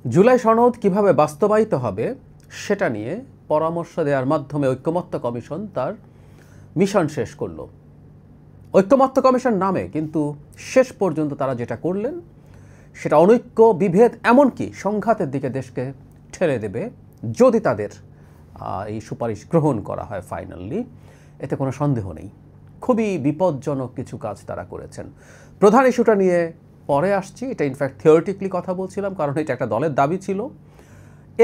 জুলাই সনদ কিভাবে বাস্তবায়িত হবে সেটা নিয়ে পরামর্শ দেওয়ার মাধ্যমে ঐক্যমত্য কমিশন তার মিশন শেষ করল। ঐক্যমত্য কমিশন নামে কিন্তু শেষ পর্যন্ত তারা যেটা করলেন সেটা অনৈক্য, বিভেদ, এমনকি সংঘাতের দিকে দেশকে ঠেলে দেবে যদি তাদের এই সুপারিশ গ্রহণ করা হয় ফাইনালি। এতে কোনো সন্দেহ নেই, খুবই বিপজ্জনক কিছু কাজ তারা করেছেন। প্রধান ইস্যুটা নিয়ে পরে আসছি, এটা ইনফ্যাক্ট থিওরিটিক্যালি কথা বলছিলাম কারণ এটা একটা দলের দাবি ছিল।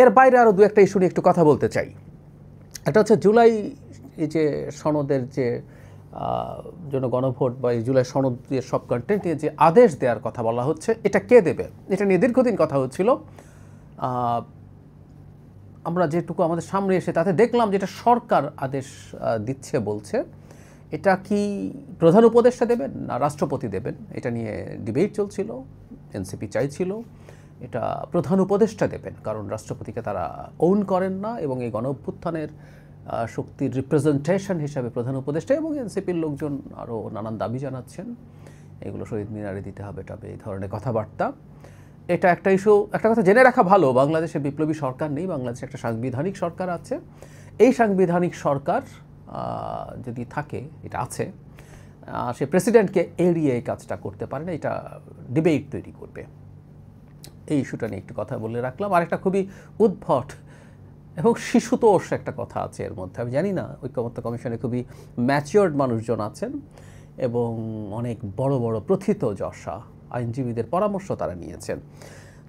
এর বাইরে আরও দু একটা ইস্যু নিয়ে একটু কথা বলতে চাই। এটা হচ্ছে জুলাই এই যে সনদের যে জন্য গণভোট বা এই জুলাই সনদের সব কন্টেন্ট নিয়ে যে আদেশ দেওয়ার কথা বলা হচ্ছে, এটা কে দেবে? এটা নিয়ে দীর্ঘদিন কথা হচ্ছিল। আমরা যেটুকু আমাদের সামনে এসে তাতে দেখলাম যেটা সরকার আদেশ দিচ্ছে বলছে। এটা কি প্রধান উপদেষ্টা দেবেন না রাষ্ট্রপতি দেবেন, এটা নিয়ে ডিবেট চলছিল। এনসিপি চাইছিল এটা প্রধান উপদেষ্টা দেবেন, কারণ রাষ্ট্রপতিকে তারা ওন করেন না এবং এই গণ অভ্যুত্থানের শক্তির রিপ্রেজেন্টেশন হিসাবে প্রধান উপদেষ্টা, এবং এনসিপির লোকজন আরও নানান দাবি জানাচ্ছেন এগুলো শহীদ মিনারে দিতে হবে টাবে, এই ধরনের কথাবার্তা। এটা একটা ইস্যু। একটা কথা জেনে রাখা ভালো, বাংলাদেশে বিপ্লবী সরকার নেই, বাংলাদেশে একটা সাংবিধানিক সরকার আছে। এই সাংবিধানিক সরকার যদি থাকে, এটা আছে, সে প্রেসিডেন্টকে এড়িয়ে এই কাজটা করতে পারে না, এটা ডিবেট তৈরি করবে। এই ইস্যুটা নিয়ে একটু কথা বলে রাখলাম। আর একটা খুবই উদ্ভট এবং শিশুতোষ একটা কথা আছে এর মধ্যে। আমি জানি না, ঐক্যমত্য কমিশনে খুবই ম্যাচিওর্ড মানুষজন আছেন এবং অনেক বড় বড় প্রথিতযশা আইনজীবীদের পরামর্শ তারা নিয়েছেন।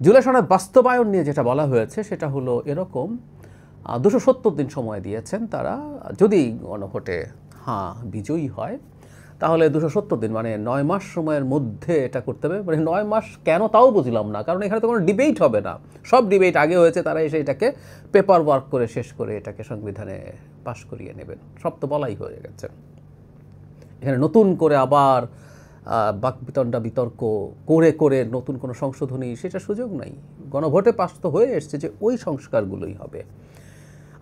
জুলাই সনদ বাস্তবায়ন নিয়ে যেটা বলা হয়েছে সেটা হলো এরকম, 270 দিন সময় দিয়েছেন তারা। যদি গণভোটে বিজয়ী হয় তাহলে 270 দিন মানে 9 মাস সময়ের মধ্যে এটা করতে হবে। মানে 9 মাস কেন তাও বুঝলাম না, কারণ এখানে তো কোনো ডিবেট হবে না। সব ডিবেট আগে হয়েছে, তারা এসে এটাকে পেপার ওয়ার্ক করে শেষ করে এটাকে সংবিধানে পাশ করিয়ে নেবেন। সব তো বলাই হয়ে গেছে। এখানে নতুন করে আবার বাকবিতণ্ডা বিতর্ক করে করে নতুন কোনো সংশোধনী সেটা সুযোগ নাই। গণভোটে পাশ তো হয়ে এসছে যে ওই সংস্কারগুলোই হবে।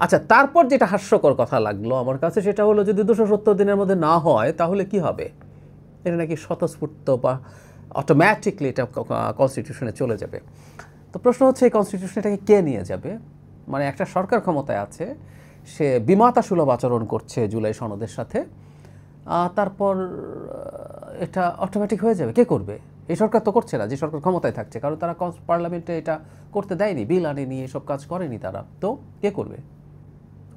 আচ্ছা, তারপর যেটা হাস্যকর কথা লাগলো আমার কাছে সেটা হলো, যদি 270 দিনের মধ্যে না হয় তাহলে কি হবে? এটা নাকি স্বতঃস্ফূর্ত বা অটোম্যাটিকলি এটা কনস্টিটিউশনে চলে যাবে। তো প্রশ্ন হচ্ছে, এই কনস্টিটিউশনটাকে কে নিয়ে যাবে? মানে একটা সরকার ক্ষমতায় আছে, সে বিমাতা সুলভ আচরণ করছে জুলাই সনদের সাথে, তারপর এটা অটোমেটিক হয়ে যাবে। কে করবে? এই সরকার তো করছে না, যে সরকার ক্ষমতায় থাকছে, কারণ তারা পার্লামেন্টে এটা করতে দেয়নি, বিল আনেনি, এসব কাজ করেনি তারা। তো কে করবে?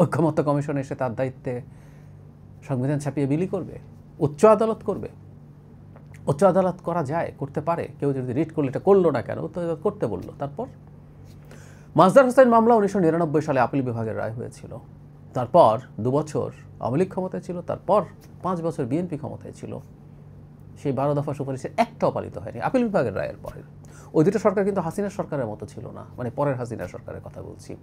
ঐক্যমত্য কমিশন এসে তার দায়িত্বে সংবিধান ছাপিয়ে বিলি করবে? উচ্চ আদালত করবে? উচ্চ আদালত করা যায়, করতে পারে। কেউ যদি রিট করলে এটা করলো না কেন? তো করতে বললো। তারপর মাজদার হোসেন মামলা 1999 সালে আপিল বিভাগের রায় হয়েছিল। তারপর 2 বছর আওয়ামী লীগ ক্ষমতায় ছিল, তারপর 5 বছর বিএনপি ক্ষমতায় ছিল। সেই 12 দফা সুপারিশের একটাও পালিত হয়নি আপিল বিভাগের রায়ের পরে। ওই দুটো সরকার কিন্তু হাসিনা সরকারের মতো ছিল না, মানে পরের হাসিনা সরকারের কথা বলছি।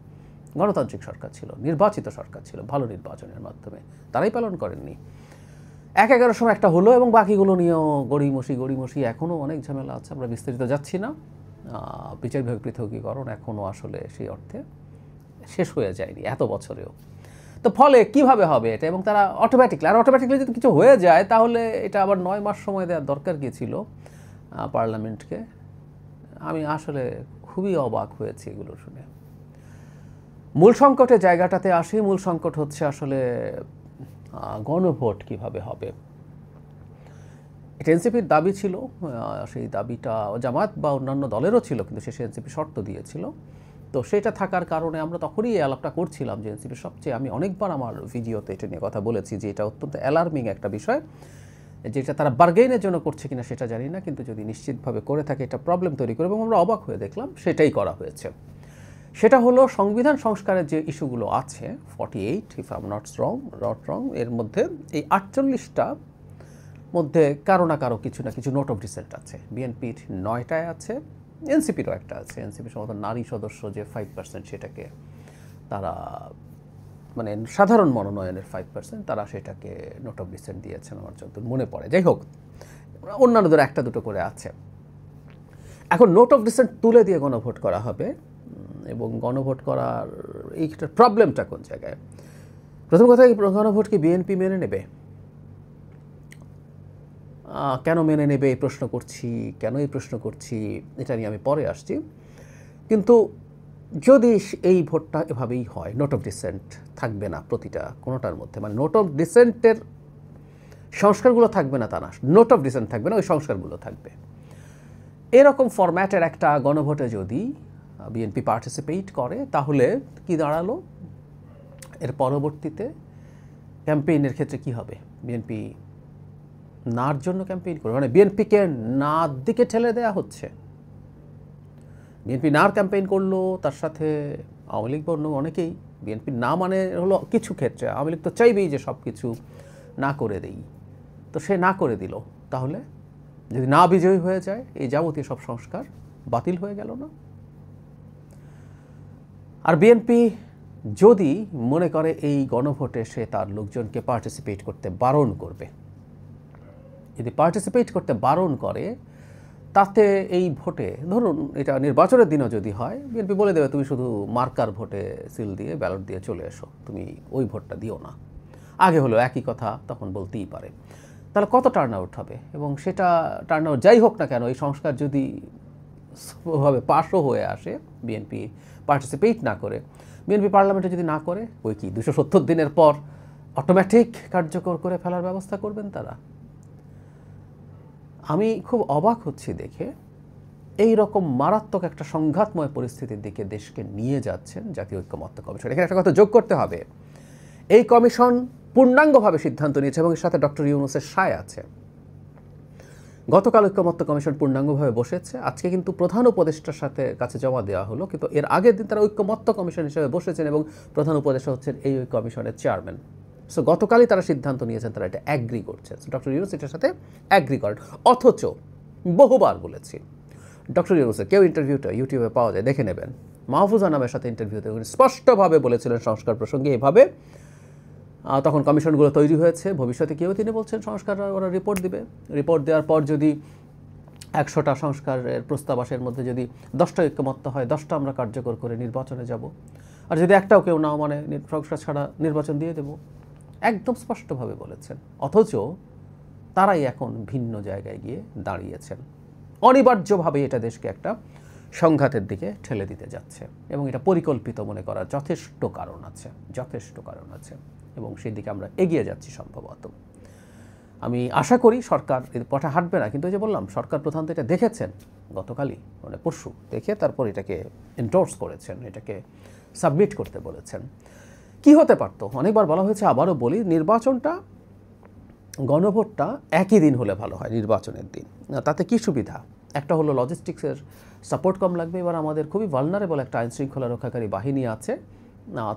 গণতান্ত্রিক সরকার ছিল, নির্বাচিত সরকার ছিল, ভালো নির্বাচনের মাধ্যমে। তারাই পালন করেননি। 1/11 সময় একটা হলো এবং বাকিগুলো নিয়েও গড়িমসি এখনও অনেক ঝামেলা আছে। আমরা বিস্তারিত যাচ্ছি না। বিচার বিভাগ পৃথকীকরণ এখনও আসলে সেই অর্থে শেষ হয়ে যায়নি এত বছরেও। তো ফলে কিভাবে হবে এটা? এবং তারা অটোমেটিকলি যদি কিছু হয়ে যায় তাহলে এটা আবার 9 মাস সময় দেওয়ার দরকার কি ছিল পার্লামেন্টকে? আমি আসলে খুবই অবাক হয়েছি এগুলো শুনে। মূল সংকটের জায়গাটাতে আসি। মূল সংকট হচ্ছে আসলে গণভোট কিভাবে হবে। এটা এনসিপির দাবি ছিল, সেই দাবিটা জামায়াত বা অন্যান্য দলেরও ছিল, কিন্তু শেষে এনসিপি শর্ত দিয়েছিল। তো সেটা থাকার কারণে আমরা তখনই এই আলাপটা করছিলাম যে এনসিপির সবচেয়ে, আমি অনেকবার আমার ভিডিওতে এটা নিয়ে কথা বলেছি যে এটা অত্যন্ত অ্যালার্মিং একটা বিষয়, যেটা তারা বার্গেইনের জন্য করছে কিনা সেটা জানি না, কিন্তু যদি নিশ্চিতভাবে করে থাকে এটা প্রবলেম তৈরি করে, এবং আমরা অবাক হয়ে দেখলাম সেটাই করা হয়েছে। সেটা হলো সংবিধান সংস্কারের যে ইস্যুগুলো আছে 48, if I am not wrong, এর মধ্যে এই 48টা মধ্যে কারো না কারো কিছু না কিছু নোট অফ ডিসেন্ট আছে। বিএনপির 9টায় আছে, এনসিপিরও একটা আছে। এনসিপি সম্ভবত নারী সদস্য যে 5% সেটাকে তারা, মানে সাধারণ মনোনয়নের 5%, তারা সেটাকে নোট অফ ডিসেন্ট দিয়েছেন আমার যতদূর মনে পড়ে। যাই হোক, অন্যান্যদের একটা দুটো করে আছে। এখন নোট অফ ডিসেন্ট তুলে দিয়ে গণভোট করা হবে, এবং গণভোট করার এইটার প্রবলেমটা কোন জায়গায়? প্রথম কথা, গণভোট কি বিএনপি মেনে নেবে? কেন মেনে নেবে এই প্রশ্ন করছি, এটা নিয়ে আমি পরে আসছি। কিন্তু যদি এই ভোটটা এভাবেই হয়, নোট অফ ডিসেন্ট থাকবে না প্রতিটা কোনোটার মধ্যে, মানে নোট অফ ডিসেন্টের সংস্কারগুলো থাকবে না তা না, নোট অফ ডিসেন্ট থাকবে না, ওই সংস্কারগুলো থাকবে। এরকম ফরম্যাটের একটা গণভোটে যদি বিএনপি পার্টিসিপেট করে তাহলে কি দাঁড়ালো, এর পরবর্তীতে ক্যাম্পেইনের ক্ষেত্রে কি হবে? বিএনপি নার জন্য ক্যাম্পেইন করবে, মানে বিএনপিকে নার দিকে ঠেলে দেওয়া হচ্ছে। বিএনপি নার ক্যাম্পেইন করলো, তার সাথে আওয়ামী লীগ বর্ণ অনেকেই বিএনপি না মানে হলো কিছু ক্ষেত্রে আওয়ামী লীগ তো চাইবেই যে সব কিছু না করে দেই, তো সে না করে দিল, তাহলে যদি না বিজয়ী হয়ে যায় এই যাবতীয় সব সংস্কার বাতিল হয়ে গেল না? আর বিএনপি যদি মনে করে এই গণভোটে সে তার লোকজনকে পার্টিসিপেট করতে বারণ করবে, যদি পার্টিসিপেট করতে বারণ করে, তাতে এই ভোটে, ধরুন এটা নির্বাচনের দিনও যদি হয়, বিএনপি বলে দেবে তুমি শুধু মার্কার ভোটে সিল দিয়ে ব্যালট দিয়ে চলে এসো, তুমি ওই ভোটটা দিও না। আগে হলো একই কথা, তখন বলতেই পারে। তাহলে কত টার্ন আউট হবে? এবং সেটা টার্ন আউট যাই হোক না কেন, এই সংস্কার যদি ওভাবে পাশও হয়ে আসে, বিএনপি পার্টিসিপেট না করে, বিএনপি পার্লামেন্টে যদি না করে, ওই কি 270 দিনের পর অটোমেটিক কার্যকর করে ফেলার ব্যবস্থা করবেন তারা? আমি খুব অবাক হচ্ছি দেখে, এই রকম মারাত্মক একটা সংঘাতময় পরিস্থিতির দিকে দেশকে নিয়ে যাচ্ছেন জাতীয় ঐক্যমত্য কমিশন। এখানে একটা কথা যোগ করতে হবে, এই কমিশন পূর্ণাঙ্গভাবে সিদ্ধান্ত নিয়েছে এবং এর সাথে ডক্টর ইউনূসের সায় আছে। গতকাল ঐক্যমত্য কমিশন পূর্ণাঙ্গভাবে বসেছে, আজকে কিন্তু প্রধান উপদেষ্টার সাথে কাছে জমা দেওয়া হলো, কিন্তু এর আগের দিন তারা ঐক্যমত্য কমিশন হিসেবে বসেছেন এবং প্রধান উপদেষ্টা হচ্ছেন এই কমিশনের চেয়ারম্যান। সো গতকালই তারা সিদ্ধান্ত নিয়েছেন, তারা এটা অ্যাগ্রি করছেন। ডক্টর ইউনূস এটার সাথে অ্যাগ্রি করেন। অথচ বহুবার বলেছি, ডক্টর ইউনূসের কেউ ইন্টারভিউটা ইউটিউবে পাওয়া যায়, দেখে নেবেন, মাহফুজা নামের সাথে ইন্টারভিউতে স্পষ্টভাবে বলেছিলেন সংস্কার প্রসঙ্গে এভাবে, তখন কমিশনগুলো তৈরি হয়েছে, ভবিষ্যতে কেউ তিনি বলছেন সংস্কার ওরা রিপোর্ট দিবে, রিপোর্ট দেওয়ার পর যদি 100টা সংস্কারের প্রস্তাব আসে, এর মধ্যে যদি 10টা ঐক্যমত্য হয়, 10টা আমরা কার্যকর করে নির্বাচনে যাব, আর যদি একটাও কেউ না মানে সংস্কার ছাড়া নির্বাচন দিয়ে দেব, একদম স্পষ্টভাবে বলেছেন। অথচ তারাই এখন ভিন্ন জায়গায় গিয়ে দাঁড়িয়েছেন। অনিবার্যভাবে এটা দেশকে একটা সংঘাতের দিকে ঠেলে দিতে যাচ্ছে এবং এটা পরিকল্পিত মনে করার যথেষ্ট কারণ আছে এবং সেই দিকে আমরা এগিয়ে যাচ্ছি সম্ভবত। আমি আশা করি সরকার এর পথে হাঁটবে না, কিন্তু ওই যে বললাম, সরকার প্রধান তো এটা দেখেছেন গতকালই, মানে পরশু দেখে তারপর এটাকে এন্ডোর্স করেছেন, এটাকে সাবমিট করতে বলেছেন। কি হতে পারতো? অনেকবার বলা হয়েছে, আবারও বলি, নির্বাচনটা, গণভোটটা একই দিন হলে ভালো হয় নির্বাচনের দিন। তাতে কি সুবিধা? একটা হলো লজিস্টিক্সের সাপোর্ট কম লাগবে। এবার আমাদের খুবই ভালনারেবল একটা আইনশৃঙ্খলা রক্ষাকারী বাহিনী আছে,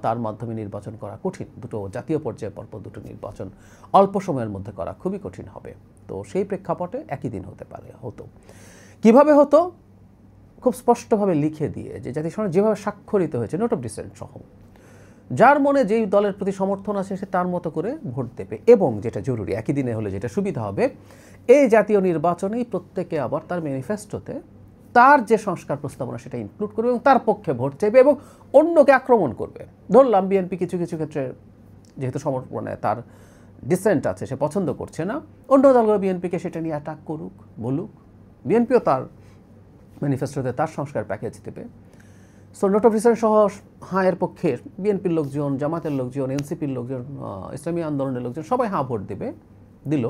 তার মাধ্যমে নির্বাচন করা কঠিন। দুটো জাতীয় পর্যায়ে পরপর দুটো নির্বাচন অল্প সময়ের মধ্যে করা খুবই কঠিন হবে। তো সেই প্রেক্ষাপটে একই দিন হতো। কিভাবে হতো? খুব স্পষ্টভাবে লিখে দিয়ে, যে জাতিসংঘ যেভাবে স্বাক্ষরিত হয়েছে নোট অফ ডিসেন্ট সহ, যার মনে যেই দলের প্রতি সমর্থন আছে সে তার মতো করে ভোট দেবে। এবং যেটা জরুরি, একই দিনে হলে যেটা সুবিধা হবে, এই জাতীয় নির্বাচনেই প্রত্যেকে আবার তার ম্যানিফেস্টোতে তার যে সংস্কার প্রস্তাবনা সেটা ইনক্লুড করবে এবং তার পক্ষে ভোট চাইবে এবং অন্যকে আক্রমণ করবে। ধরলাম বিএনপি কিছু কিছু ক্ষেত্রে যেহেতু সমর্পণে তার ডিসেন্ট আছে, সে পছন্দ করছে না, অন্য দলগুলো বিএনপিকে সেটা নিয়ে অ্যাটাক করুক, বলুক, বিএনপিও তার ম্যানিফেস্টোতে তার সংস্কার প্যাকেজ দেবে। সো নোট অফ ডিসেন্ট সহ এর পক্ষে বিএনপির লোকজন, জামাতের লোকজন, এনসিপির লোকজন, ইসলামী আন্দোলনের লোকজন সবাই ভোট দেবে, দিল,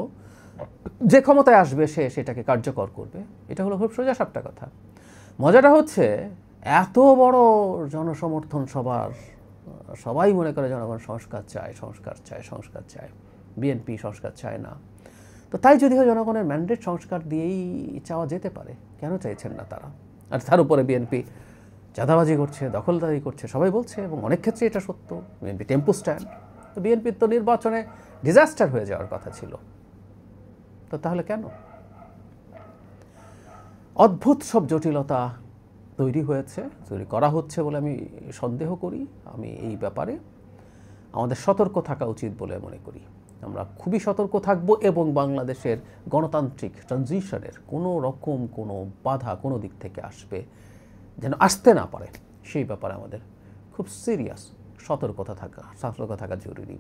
যে ক্ষমতায় আসবে সে সেটাকে কার্যকর করবে। এটা হলো খুব সোজা সাপটা কথা। মজাটা হচ্ছে, এত বড় জনসমর্থন সবাই মনে করে জনগণ সংস্কার চায়, বিএনপি সংস্কার চায় না। তো তাই যদি হয় জনগণের ম্যান্ডেট সংস্কার দিয়েই চাওয়া যেতে পারে, কেন চাইছেন না তারা? আর তার উপরে বিএনপি চাঁদাবাজি করছে, দখলদারি করছে, সবাই বলছে, এবং অনেক ক্ষেত্রে এটা সত্য। বিএনপি টেম্পো স্ট্যান্ড, তো বিএনপির তো নির্বাচনে ডিজাস্টার হয়ে যাওয়ার কথা ছিল, তো তাহলে কেন? অদ্ভুত সব জটিলতা তৈরি করা হচ্ছে বলে আমি সন্দেহ করি। আমি এই ব্যাপারে আমাদের সতর্ক থাকা উচিত বলে মনে করি। আমরা খুবই সতর্ক থাকব এবং বাংলাদেশের গণতান্ত্রিক ট্রানজিশনের কোনো রকম কোনো বাধা কোনো দিক থেকে যেন আসতে না পারে, সেই ব্যাপারে আমাদের খুব সিরিয়াস সতর্কতা থাকা জরুরি।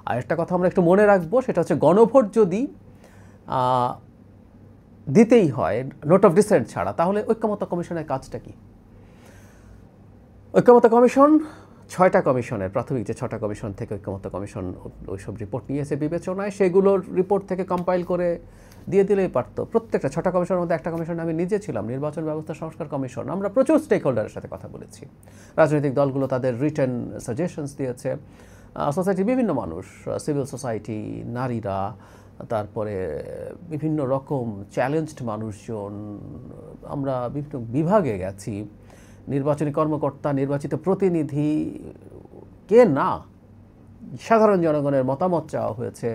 আর একটা কথা আমরা একটু মনে রাখবো, সেটা হচ্ছে গণভোট যদি দিতেই হয় নোট অফ ডিসেন্ট ছাড়া, তাহলে ঐক্যমত্য কমিশনের কাজটা কি? ঐক্যমত্য কমিশন ৬টা কমিশনের প্রাথমিক যে ৬টা কমিশন থেকে ঐক্যমত্য কমিশন ওইসব রিপোর্ট নিয়েছে বিবেচনায়, সেগুলোর রিপোর্ট থেকে কম্পাইল করে দিয়ে দিলেই পারত। প্রত্যেকটা 6টা কমিশনের মধ্যে একটা কমিশন আমি নিজে ছিলাম, নির্বাচন ব্যবস্থা সংস্কার কমিশন। আমরা প্রচুর স্টেক হোল্ডারের সাথে কথা বলেছি, রাজনৈতিক দলগুলো তাদের রিটেন সাজেশনস দিয়েছে, সোসাইটির বিভিন্ন মানুষ, সিভিল সোসাইটি, নারীরা, তারপরে বিভিন্ন রকম চ্যালেঞ্জড মানুষজন, আমরা বিভিন্ন বিভাগে গেছি, নির্বাচনী কর্মকর্তা, নির্বাচিত প্রতিনিধি, কে না, সাধারণ জনগণের মতামত চাওয়া হয়েছে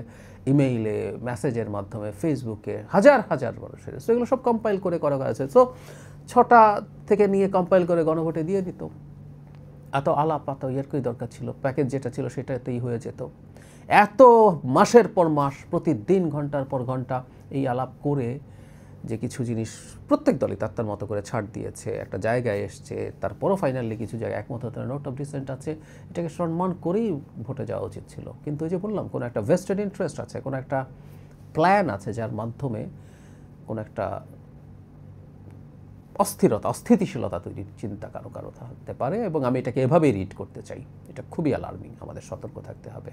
ইমেইলে, মেসেজের মাধ্যমে, ফেসবুকে, হাজার হাজার মানুষের। সো এগুলো সব কম্পাইল করে করা হয়েছে। সো 6টা থেকে নিয়ে কম্পাইল করে গণভোটে দিয়ে দিত। এত আলাপ এত ইয়ের কী দরকার ছিল? প্যাকেজ যেটা ছিল সেটাতেই হয়ে যেত। এত মাসের পর মাস, প্রতিদিন ঘন্টার পর ঘন্টা এই আলাপ করে যে কিছু জিনিস প্রত্যেক দলই তার মতো করে ছাড় দিয়েছে, একটা জায়গায় এসছে, তারপরও ফাইনালি কিছু জায়গায় একমত হতে নোট অফ ডিসেন্ট আছে, এটাকে সম্মান করেই ভোটে যাওয়া উচিত ছিল। কিন্তু ওই যে বললাম, কোনো একটা ভেস্টেড ইন্টারেস্ট আছে, কোনো একটা প্ল্যান আছে যার মাধ্যমে কোনো একটা অস্থিতিশীলতা তৈরির চিন্তা কারো থাকতে পারে, এবং আমি এটাকে এভাবেই রিড করতে চাই। এটা খুবই অ্যালার্মিং, আমাদের সতর্ক থাকতে হবে।